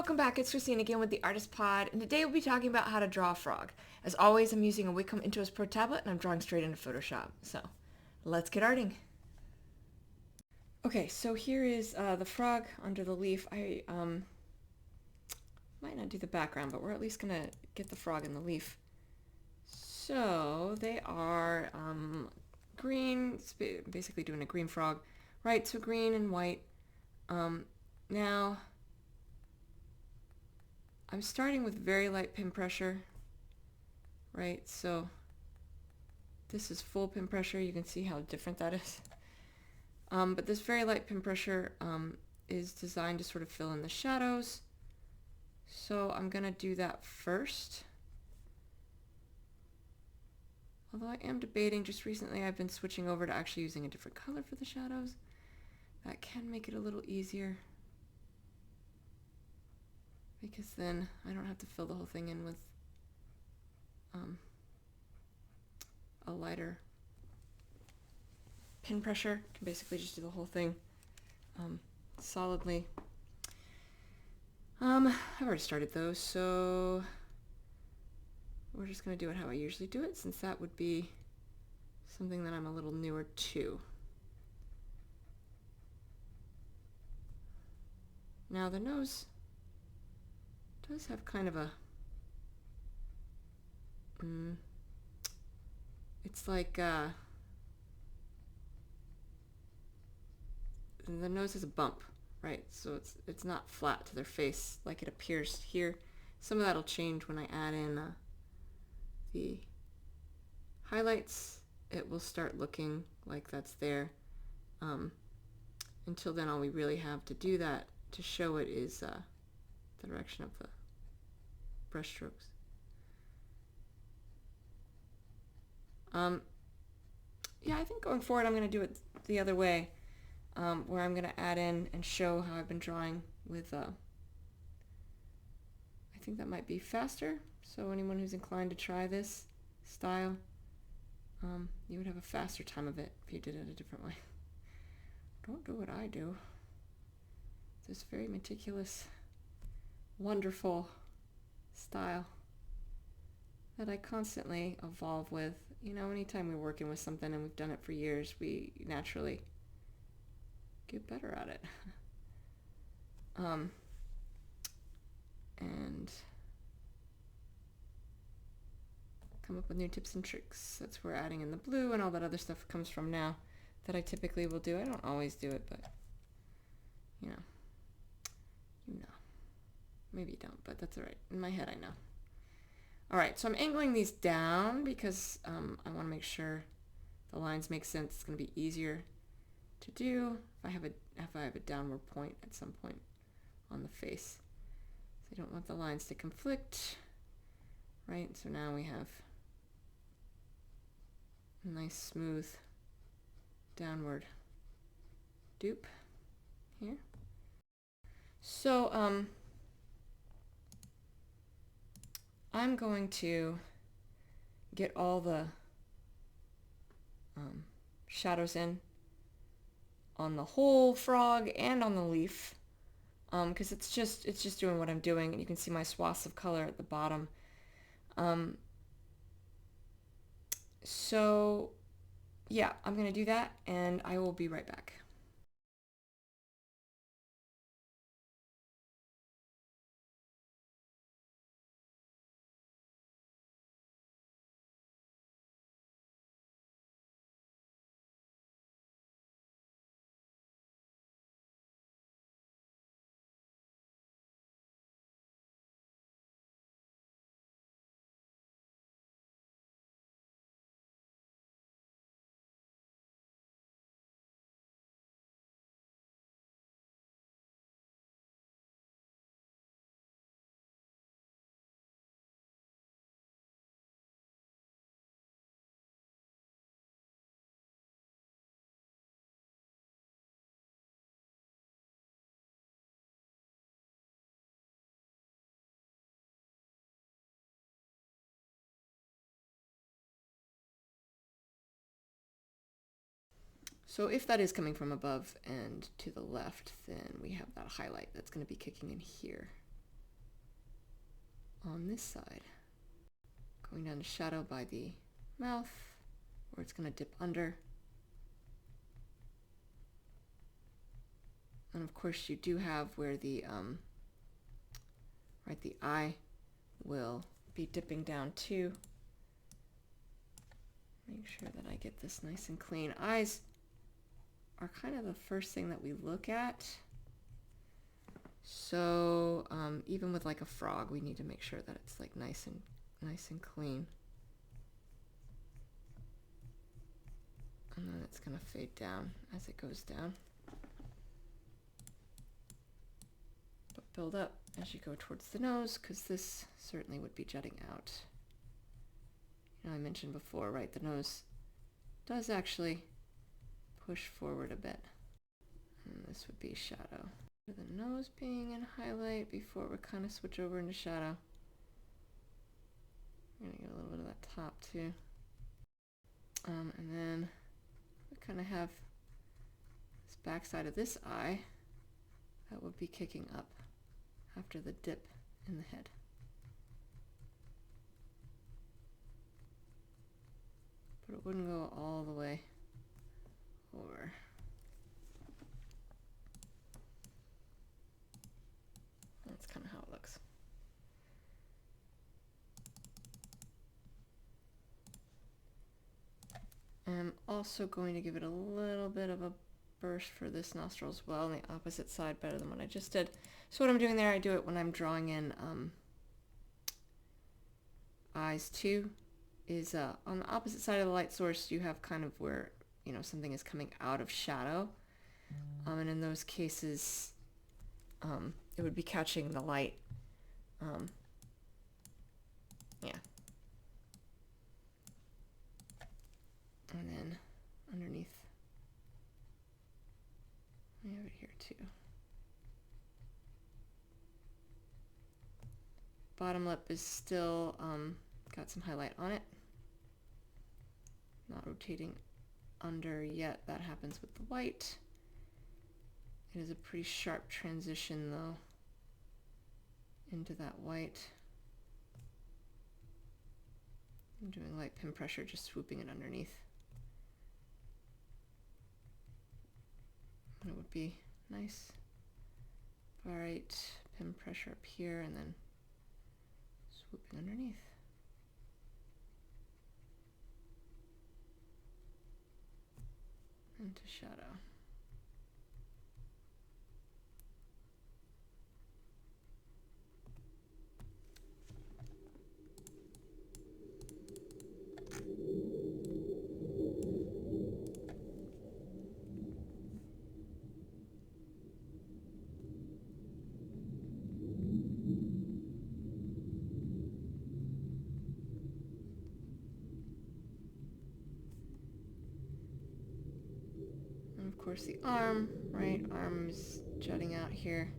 welcome back. It's Christine again with the Artist Pod, and today we'll be talking about how to draw a frog. As always, I'm using a Wacom Intuos Pro tablet, and I'm drawing straight into Photoshop. So, let's get arting. Okay, so here is the frog under the leaf. I might not do the background, but we're at least gonna get the frog in the leaf. So they are green. It's basically doing a green frog, right? So green and white. Now I'm starting with very light pin pressure, right? So this is full pin pressure. You can see how different that is. But this very light pin pressure is designed to sort of fill in the shadows. So I'm going to do that first. Although I am debating, just recently I've been switching over to actually using a different color for the shadows. That can make it a little easier, because then I don't have to fill the whole thing in with a lighter pin pressure. I can basically just do the whole thing solidly. I've already started those, so we're just going to do it how I usually do it, since that would be something that I'm a little newer to. Now the nose does have kind of a it's like the nose has a bump, right? So it's not flat to their face like it appears here. Some of that'll change when I add in the highlights. It will start looking like that's there. Until then, all we really have to do that to show it is the direction of the brush strokes. Yeah, I think going forward I'm going to do it the other way, where I'm going to add in and show how I've been drawing with, I think that might be faster, so anyone who's inclined to try this style, you would have a faster time of it if you did it a different way. Don't do what I do. This very meticulous, wonderful style that I constantly evolve with. You know, anytime we're working with something and we've done it for years, we naturally get better at it. And come up with new tips and tricks. That's where adding in the blue and all that other stuff comes from now, that I typically will do. I don't always do it, but you know. Maybe you don't, but that's all right. In my head, I know. All right, so I'm angling these down because I want to make sure the lines make sense. It's going to be easier to do if I have a downward point at some point on the face. So I don't want the lines to conflict, right? So now we have a nice smooth downward dupe here. So I'm going to get all the shadows in on the whole frog and on the leaf, because it's just doing what I'm doing, and you can see my swaths of color at the bottom. So yeah, I'm gonna do that, and I will be right back. So if that is coming from above and to the left, then we have that highlight that's going to be kicking in here. on this side. Going down to shadow by the mouth, where it's going to dip under. And of course you do have where the the eye will be dipping down too. Make sure that I get this nice and clean. Eyes are kind of the first thing that we look at. So even with like a frog, we need to make sure that it's like nice and clean. And then it's going to fade down as it goes down. But build up as you go towards the nose, because this certainly would be jutting out. You know, I mentioned before, right, the nose does actually push forward a bit. And this would be shadow. The nose being in highlight before we kind of switch over into shadow. We're going to get a little bit of that top too. And then we kind of have this backside of this eye that would be kicking up after the dip in the head. But it wouldn't go all the way over. That's kind of how it looks. I'm also going to give it a little bit of a burst for this nostril as well, on the opposite side, better than what I just did. So what I'm doing there, I do it when I'm drawing in eyes too, is on the opposite side of the light source, you have kind of where, you know, something is coming out of shadow. And in those cases, it would be catching the light. Yeah. And then underneath, I have it here too. Bottom lip is still got some highlight on it. Not rotating under yet. That happens with the white. It is a pretty sharp transition though into that white. I'm doing light pin pressure, just swooping it underneath. And it would be nice. All right, pin pressure up here and then swooping underneath. Into shadow. And of course the arm, right? Arm is jutting out here.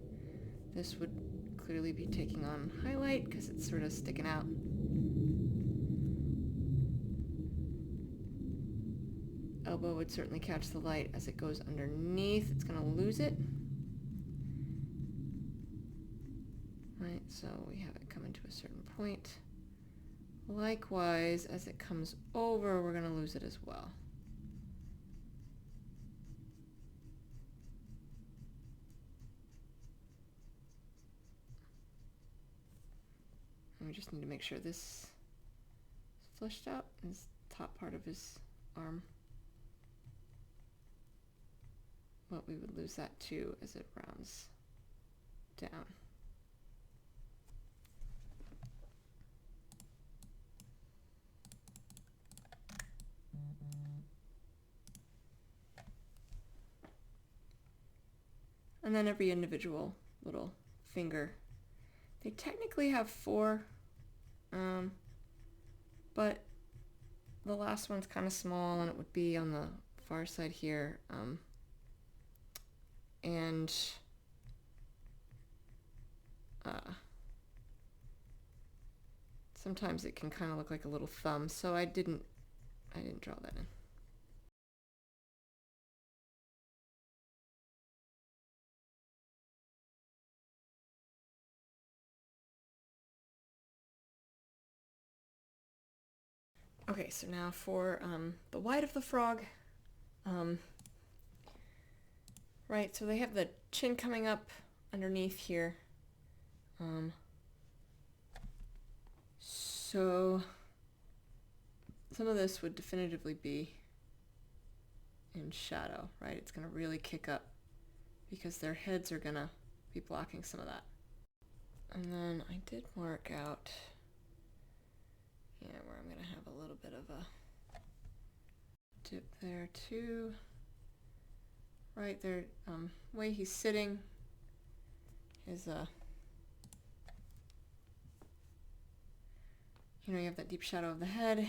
This would clearly be taking on highlight because it's sort of sticking out. Elbow would certainly catch the light as it goes underneath. It's going to lose it. Right, so we have it coming to a certain point. Likewise, as it comes over, we're going to lose it as well. And we just need to make sure this is fleshed out, his top part of his arm. But we would lose that too as it rounds down. And then every individual little finger. They technically have 4, but the last one's kind of small and it would be on the far side here. And sometimes it can kind of look like a little thumb, so I didn't draw that in. Okay, so now for the white of the frog. Right, so they have the chin coming up underneath here. So some of this would definitively be in shadow, right? It's going to really kick up because their heads are going to be blocking some of that. And then I did mark out, yeah, where I'm going to have a little bit of a dip there too. Right there, way he's sitting is you know, you have that deep shadow of the head,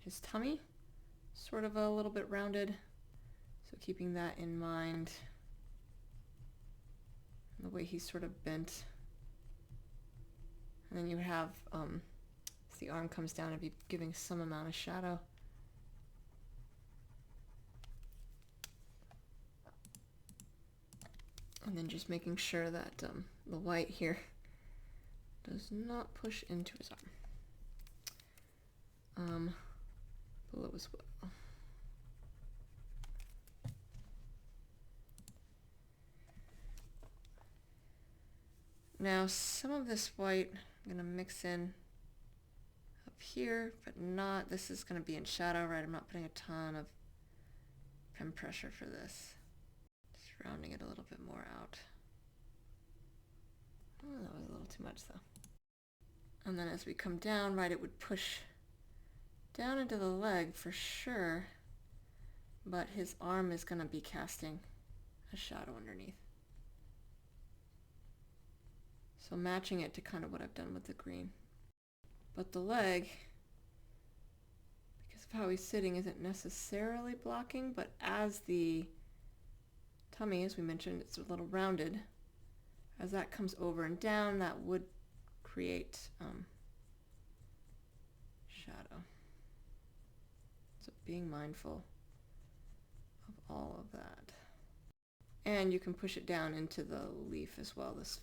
his tummy, sort of a little bit rounded. So keeping that in mind, and the way he's sort of bent. And then you have, as the arm comes down, it'd be giving some amount of shadow. And then just making sure that the white here does not push into his arm. Below as well. Now some of this white I'm going to mix in up here, but not, this is going to be in shadow, right? I'm not putting a ton of pen pressure for this. Just rounding it a little bit more out. Oh, that was a little too much though. And then as we come down, right, it would push down into the leg for sure, but his arm is going to be casting a shadow underneath. So matching it to kind of what I've done with the green. But the leg, because of how he's sitting, isn't necessarily blocking, but as the tummy, as we mentioned, it's a little rounded. As that comes over and down, that would create shadow. So being mindful of all of that. And you can push it down into the leaf as well, this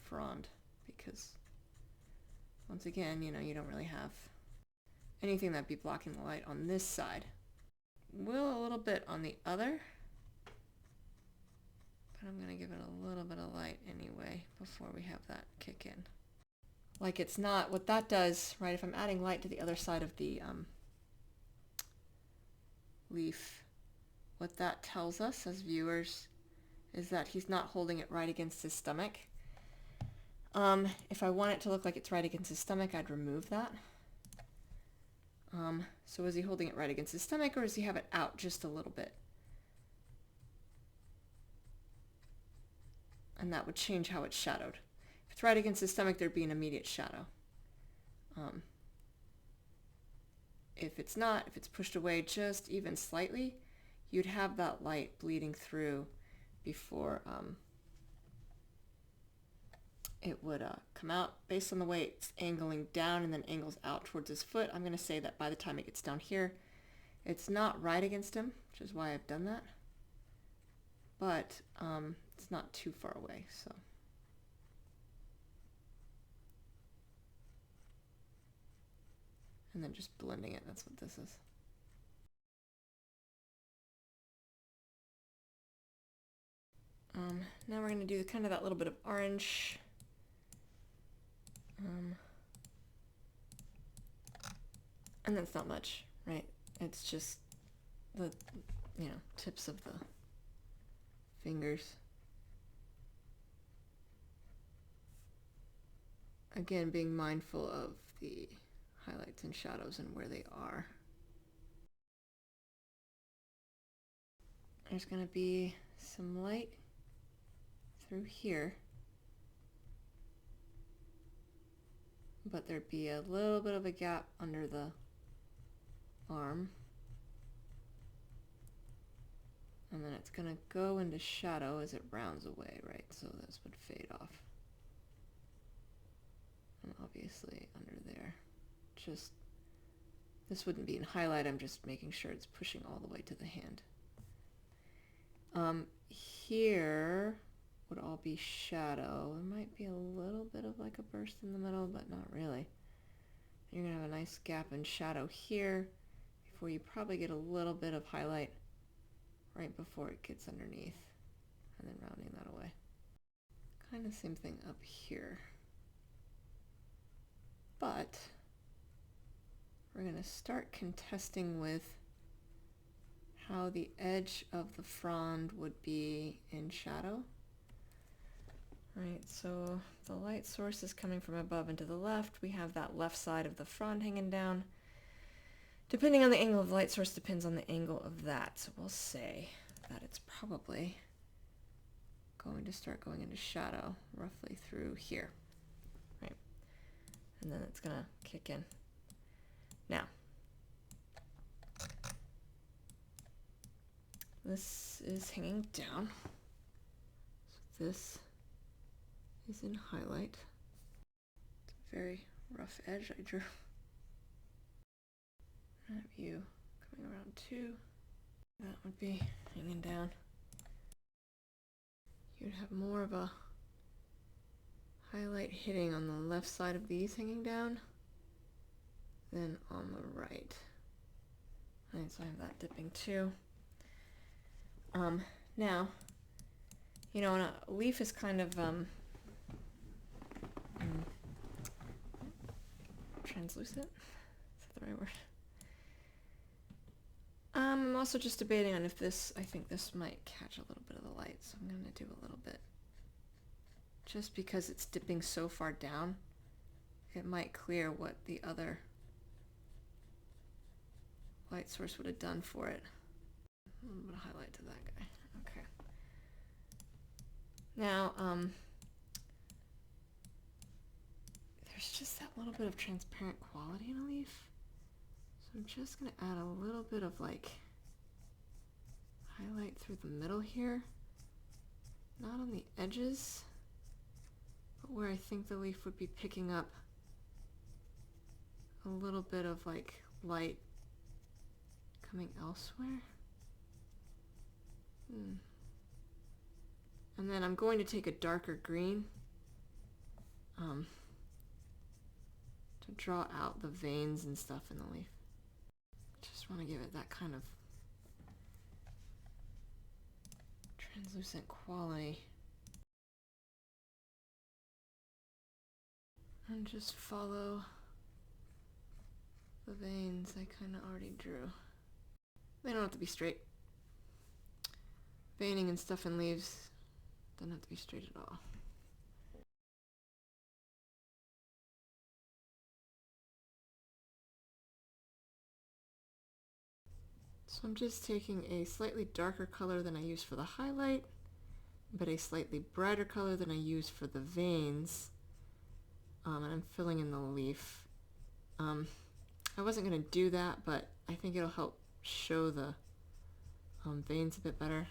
frond, because once again, you know, you don't really have anything that'd be blocking the light on this side. Will a little bit on the other, but I'm going to give it a little bit of light anyway before we have that kick in. Like it's not, what that does, right, if I'm adding light to the other side of the leaf, what that tells us as viewers is that he's not holding it right against his stomach. If I want it to look like it's right against his stomach, I'd remove that. So is he holding it right against his stomach, or does he have it out just a little bit? And that would change how it's shadowed. If it's right against his stomach, there'd be an immediate shadow. If it's not, if it's pushed away just even slightly, you'd have that light bleeding through before it would come out. Based on the way it's angling down and then angles out towards his foot, I'm going to say that by the time it gets down here, it's not right against him, which is why I've done that. But it's not too far away, so. And then just blending it, that's what this is. Now we're going to do kind of that little bit of orange. And that's not much, right? It's just the, you know, tips of the fingers. Again, being mindful of the highlights and shadows and where they are. There's going to be some light through here, but there'd be a little bit of a gap under the arm, and then it's going to go into shadow as it rounds away, right? So this would fade off. And obviously under there, just, this wouldn't be in highlight, I'm just making sure it's pushing all the way to the hand. Here would all be shadow. There might be a little bit of like a burst in the middle, but not really. you're going to have a nice gap in shadow here before you probably get a little bit of highlight right before it gets underneath, and then rounding that away. Kind of same thing up here. But we're going to start contesting with how the edge of the frond would be in shadow. Right, so the light source is coming from above and to the left. We have that left side of the frond hanging down. Depending on the angle of the light source depends on the angle of that. So we'll say that it's probably going to start going into shadow roughly through here. Right, and then it's going to kick in. Now, this is hanging down. So this is in highlight. It's a very rough edge I drew. That view coming around too. That would be hanging down. You'd have more of a highlight hitting on the left side of these hanging down than on the right. Right, so I have that dipping too. Now, you know, and a leaf is kind of translucent. Is that the right word? I'm also just debating on if this, I think this might catch a little bit of the light, so I'm going to do a little bit. Just because it's dipping so far down, it might clear what the other light source would have done for it. A little bit of highlight to that guy. Okay. Now, there's just that little bit of transparent quality in a leaf. So I'm just going to add a little bit of like highlight through the middle here. Not on the edges, but where I think the leaf would be picking up a little bit of like light coming elsewhere. And then I'm going to take a darker green to draw out the veins and stuff in the leaf. Just want to give it that kind of translucent quality. And just follow the veins I kind of already drew. They don't have to be straight. Veining and stuff in leaves doesn't have to be straight at all. So I'm just taking a slightly darker color than I used for the highlight, but a slightly brighter color than I used for the veins, and I'm filling in the leaf. I wasn't going to do that, but I think it'll help show the veins a bit better.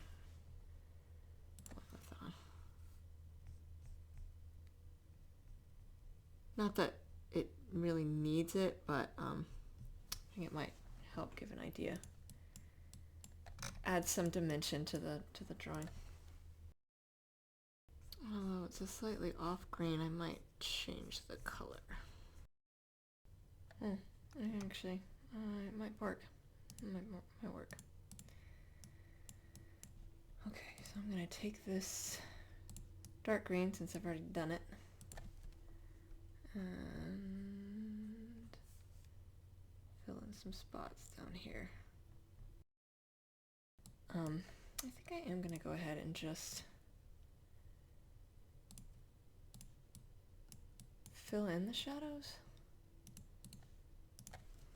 Not that it really needs it, but I think it might help give an idea. Add some dimension to the drawing. Although it's a slightly off green, I might change the color. Actually, it might work. It might work. Okay, so I'm going to take this dark green, since I've already done it, and fill in some spots down here. I think I am going to go ahead and just fill in the shadows,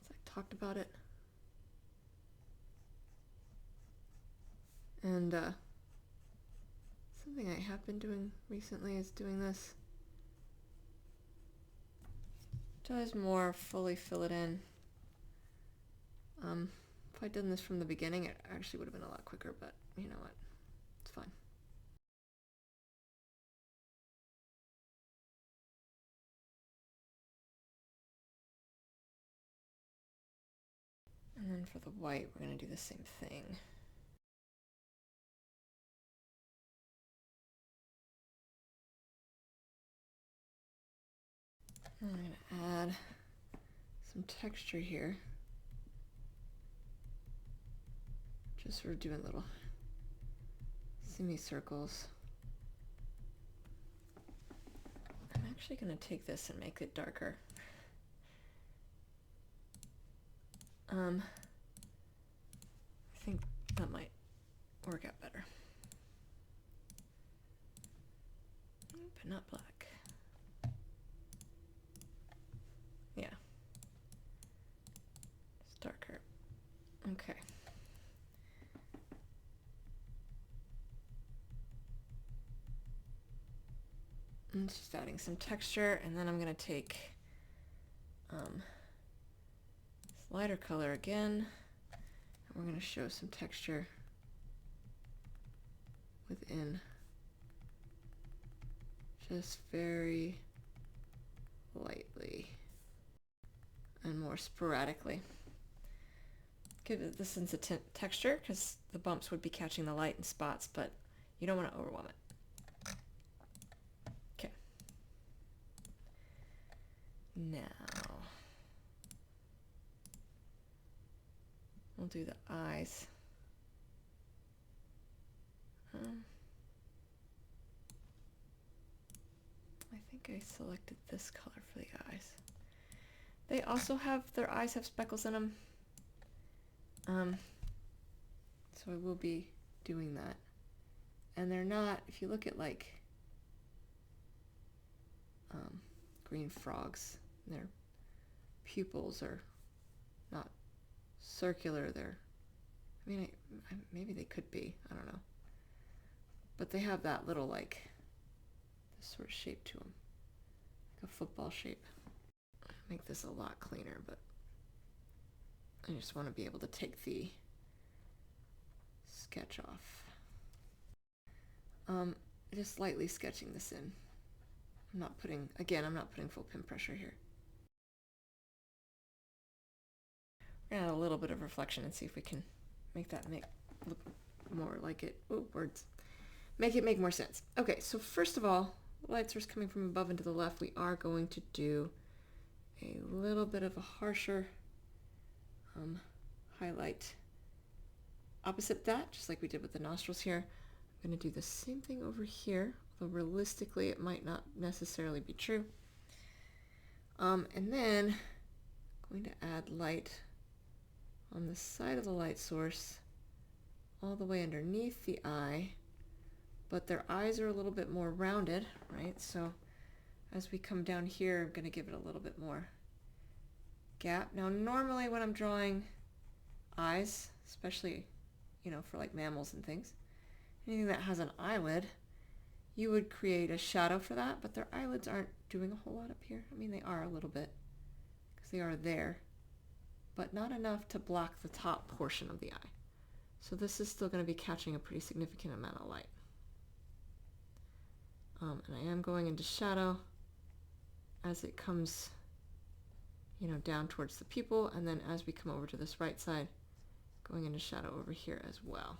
as I talked about it. And something I have been doing recently is doing this. Does more fully fill it in. If I'd done this from the beginning, it actually would have been a lot quicker, but you know what? It's fine. And then for the white, we're going to do the same thing. I'm going to add some texture here. Just sort of doing little semicircles. I'm actually going to take this and make it darker. I think that might work out better. But not black. Yeah. It's darker. Okay. I'm just adding some texture, and then I'm going to take this lighter color again, and we're going to show some texture within, just very lightly and more sporadically. Give it the sense of texture, because the bumps would be catching the light in spots, but you don't want to overwhelm it. Okay. Now, we'll do the eyes. I think I selected this color for the eyes. They also have, their eyes have speckles in them. So I will be doing that. And they're not, if you look at like green frogs, their pupils are not circular. They're, I mean, maybe they could be, I don't know. But they have that little like, this sort of shape to them, like a football shape. Make this a lot cleaner, but I just want to be able to take the sketch off. Just lightly sketching this in. I'm not putting, again, I'm not putting full pin pressure here. We're gonna add a little bit of reflection and see if we can make that look more like it. Oh, words. Make it make more sense. Okay, so first of all, light source coming from above and to the left, we are going to do a little bit of a harsher highlight opposite that, just like we did with the nostrils here. I'm going to do the same thing over here, although realistically it might not necessarily be true. And then I'm going to add light on the side of the light source all the way underneath the eye, but their eyes are a little bit more rounded, right? So as we come down here, I'm going to give it a little bit more gap. Now normally when I'm drawing eyes, especially, you know, for like mammals and things, anything that has an eyelid, you would create a shadow for that, but their eyelids aren't doing a whole lot up here. I mean, they are a little bit, because they are there, but not enough to block the top portion of the eye. So this is still going to be catching a pretty significant amount of light. And I am going into shadow as it comes, you know, down towards the pupil, and then as we come over to this right side, going into shadow over here as well.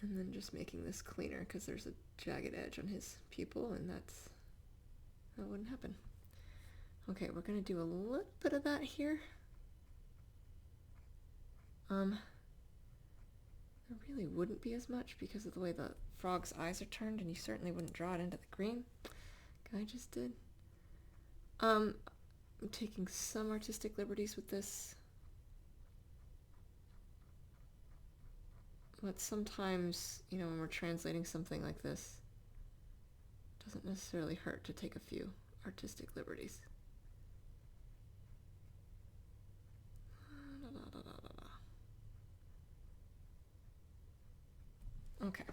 And then just making this cleaner because there's a jagged edge on his pupil, and that wouldn't happen. Okay, we're going to do a little bit of that here. There really wouldn't be as much because of the way the frog's eyes are turned, and you certainly wouldn't draw it into the green. I just did. I'm taking some artistic liberties with this, but sometimes, you know, when we're translating something like this, it doesn't necessarily hurt to take a few artistic liberties. Okay.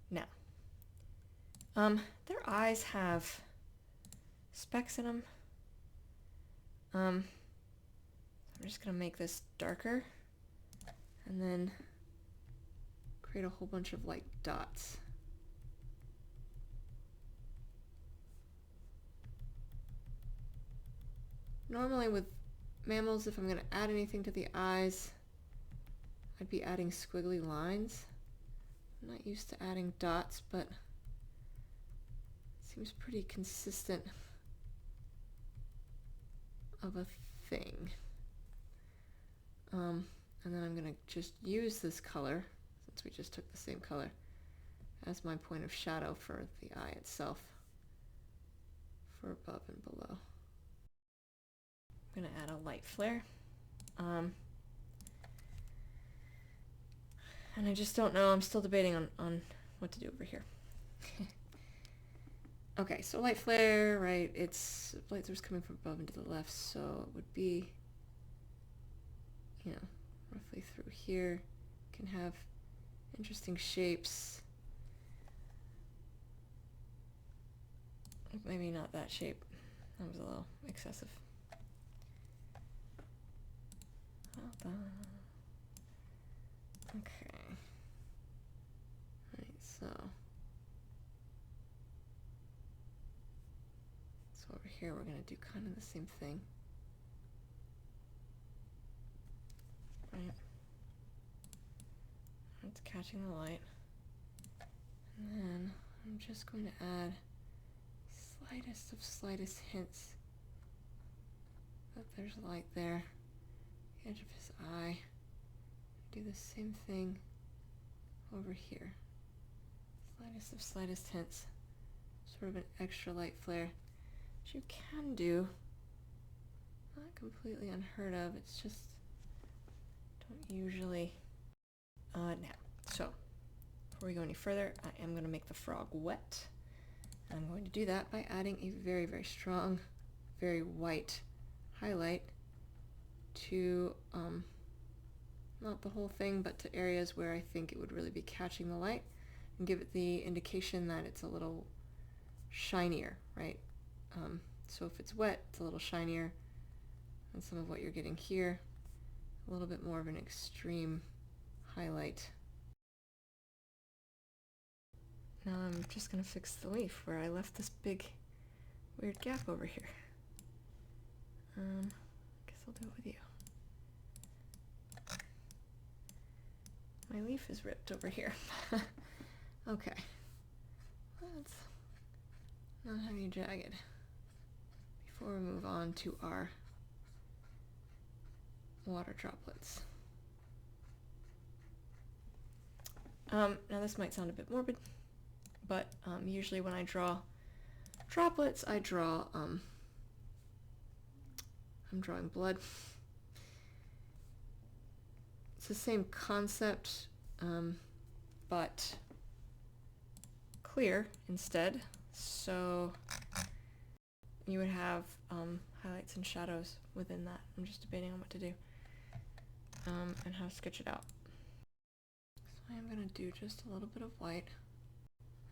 Now, their eyes have specks in them. I'm just going to make this darker and then create a whole bunch of like dots. Normally with mammals, if I'm going to add anything to the eyes, I'd be adding squiggly lines. I'm not used to adding dots, but Seems pretty consistent of a thing. And then I'm gonna just use this color, since we just took the same color, as my point of shadow for the eye itself, for above and below. I'm gonna add a light flare. And I just don't know, I'm still debating on what to do over here. Okay, so light flare, right, it's light source coming from above and to the left, so it would be, you know, roughly through here. Can have interesting shapes. Maybe not that shape. That was a little excessive. Okay. Right, so over here we're going to do kind of the same thing. Right. It's catching the light. And then I'm just going to add slightest of slightest hints that there's light there. The edge of his eye. Do the same thing over here. Slightest of slightest hints. Sort of an extra light flare. Which you can do. Not completely unheard of. It's just don't usually. Now, so before we go any further, I am going to make the frog wet. And I'm going to do that by adding a very, very strong, very white highlight to not the whole thing, but to areas where I think it would really be catching the light, and give it the indication that it's a little shinier, right? So if it's wet, it's a little shinier than some of what you're getting here. A little bit more of an extreme highlight. Now I'm just going to fix the leaf where I left this big weird gap over here. Guess I'll do it with you. My leaf is ripped over here. Okay. Let's not have you jagged before we move on to our water droplets. Now this might sound a bit morbid, but usually when I draw droplets, I draw, I'm drawing blood. It's the same concept, but clear instead. So you would have highlights and shadows within that. I'm just debating on what to do and how to sketch it out. So I'm going to do just a little bit of white,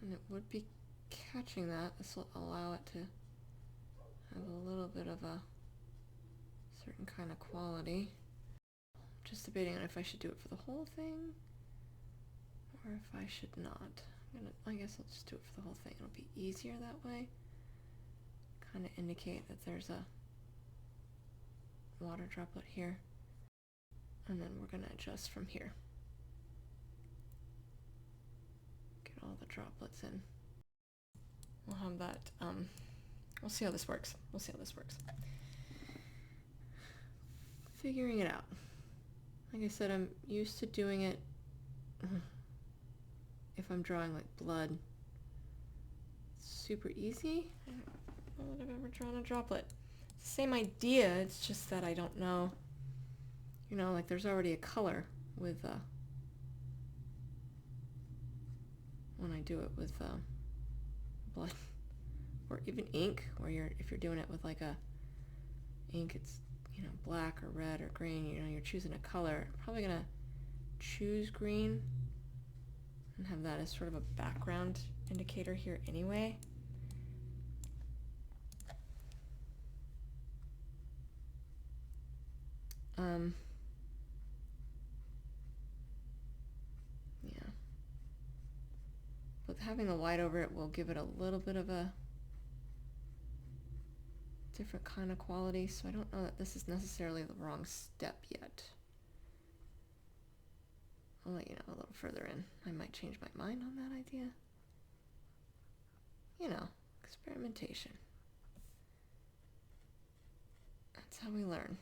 and it would be catching that. This will allow it to have a little bit of a certain kind of quality. Just debating on if I should do it for the whole thing or if I should not. I guess I'll just do it for the whole thing. It'll be easier that way. Kind of indicate that there's a water droplet here. And then we're going to adjust from here. Get all the droplets in. We'll have that, we'll see how this works. We'll see how this works. Figuring it out. Like I said, I'm used to doing it if I'm drawing like blood. It's super easy. I don't know that I've ever drawn a droplet. It's the same idea, it's just that I don't know, you know, like there's already a color with, when I do it with blood. Or even ink, where if you're doing it with like a ink, it's, you know, black or red or green, you know, you're choosing a color. I'm probably gonna choose green and have that as sort of a background indicator here anyway. Yeah. But having the white over it will give it a little bit of a different kind of quality, so I don't know that this is necessarily the wrong step yet. I'll let you know a little further in. I might change my mind on that idea. You know, Experimentation. That's how we learn,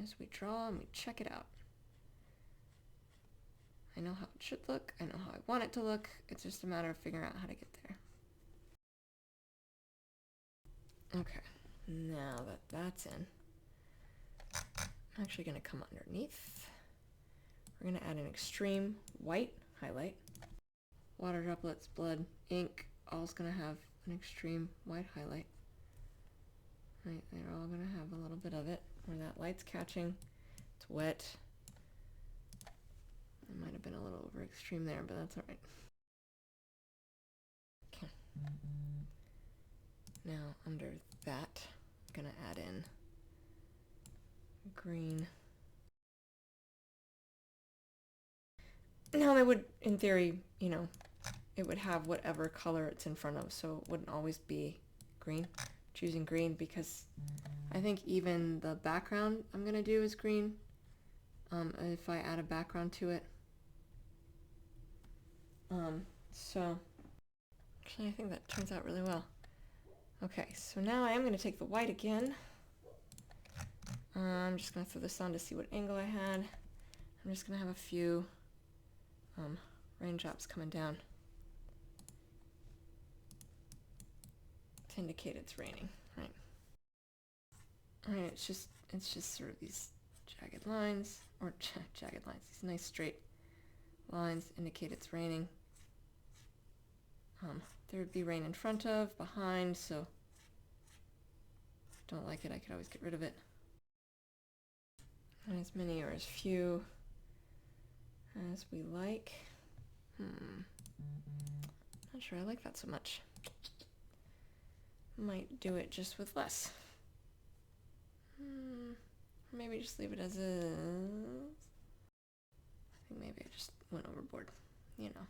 as we draw and we check it out. I know how it should look. I know how I want it to look. It's just a matter of figuring out how to get there. Okay, now that that's in, I'm actually going to come underneath. We're going to add an extreme white highlight. Water droplets, blood, ink, all's going to have an extreme white highlight. Right, they're all going to have a little bit of it where that light's catching. It's wet. It might have been a little over extreme there, but that's all right. Okay. Now under that, I'm going to add in green. Now they would, in theory, you know, it would have whatever color it's in front of, so it wouldn't always be green. Choosing green because I think even the background I'm going to do is green. If I add a background to it. So actually I think that turns out really well. Okay, so now I am going to take the white again. I'm just going to throw this on to see what angle I had. I'm just going to have a few raindrops coming down to indicate it's raining, right? Alright, it's just sort of these jagged lines, or jagged lines, these nice straight lines indicate it's raining. There would be rain in front of, behind, so if I don't like it, I could always get rid of it. And as many or as few as we like. Not sure I like that so much. Might do it just with less. Or maybe just leave it as is. I think maybe I just went overboard, you know,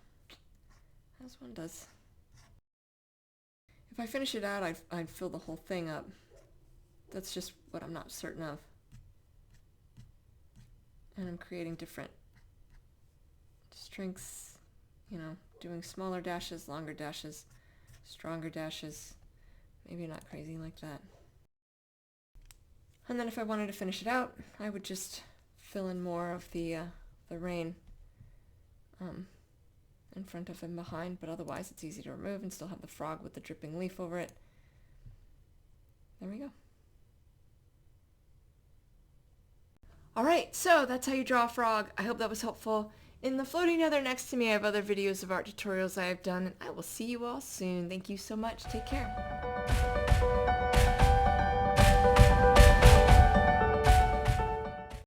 as one does. If I finish it out, I'd fill the whole thing up. That's just what I'm not certain of. And I'm creating different strengths, you know, doing smaller dashes, longer dashes, stronger dashes. Maybe not crazy like that. And then if I wanted to finish it out, I would just fill in more of the rain in front of and behind, but otherwise it's easy to remove and still have the frog with the dripping leaf over it. There we go. Alright, so that's how you draw a frog. I hope that was helpful. In the floating nether next to me, I have other videos of art tutorials I have done, and I will see you all soon. Thank you so much. Take care.